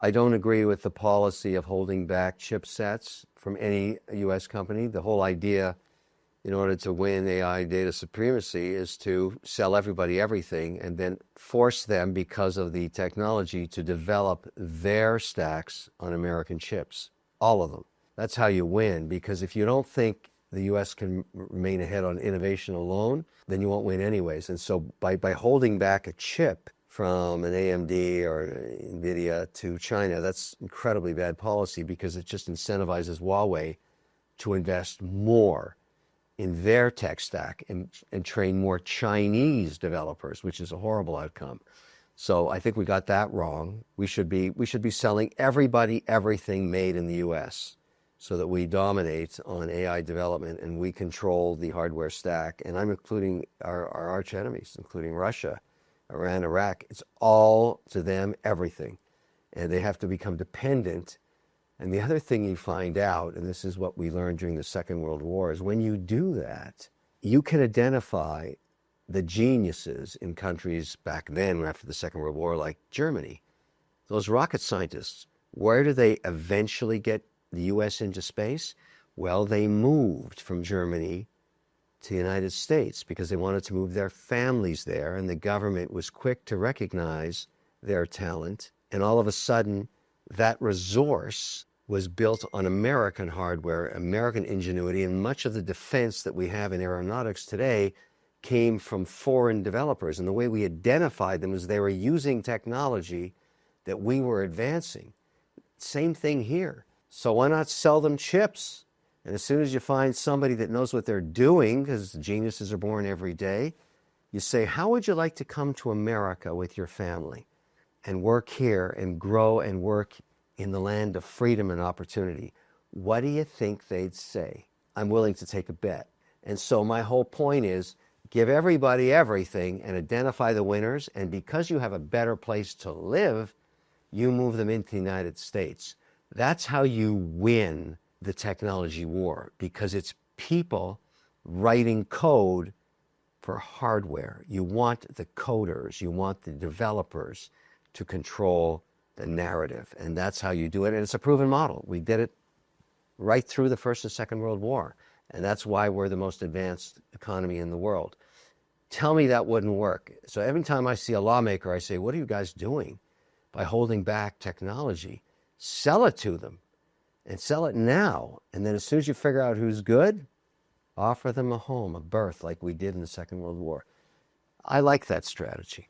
I don't agree with the policy of holding back chipsets from any U.S. company. The whole idea, in order to win AI data supremacy, is to sell everybody everything and then force them, because of the technology, to develop their stacks on American chips, all of them. That's how you win, because if you don't think the U.S. can remain ahead on innovation alone, then you won't win anyways. And so by holding back a chip from an AMD or Nvidia to China, that's incredibly bad policy, because it just incentivizes Huawei to invest more in their tech stack and train more Chinese developers, which is a horrible outcome. So I think we got that wrong. We should be selling everybody everything made in the U.S. so that we dominate on AI development and we control the hardware stack. And I'm including our arch enemies, including Russia, Iran, Iraq. It's all to them, everything. And they have to become dependent. And the other thing you find out, and this is what we learned during the Second World War, is when you do that, you can identify the geniuses in countries back then, after the Second World War, like Germany. Those rocket scientists, where do they eventually get the U.S. into space? Well, they moved from Germany to the United States because they wanted to move their families there, and the government was quick to recognize their talent. And all of a sudden, that resource was built on American hardware, American ingenuity, and much of the defense that we have in aeronautics today came from foreign developers. And the way we identified them is they were using technology that we were advancing. Same thing here. So why not sell them chips? And as soon as you find somebody that knows what they're doing, because geniuses are born every day, you say, how would you like to come to America with your family and work here and grow and work in the land of freedom and opportunity? What do you think they'd say? I'm willing to take a bet. And so my whole point is, give everybody everything and identify the winners. And because you have a better place to live, you move them into the United States. That's how you win the technology war, because it's people writing code for hardware. You want the coders, you want the developers to control the narrative. And that's how you do it. And it's a proven model. We did it right through the First and Second World War. And that's why we're the most advanced economy in the world. Tell me that wouldn't work. So every time I see a lawmaker, I say, what are you guys doing by holding back technology? Sell it to them, and sell it now. And then as soon as you figure out who's good, offer them a home, a berth, like we did in the Second World War. I like that strategy.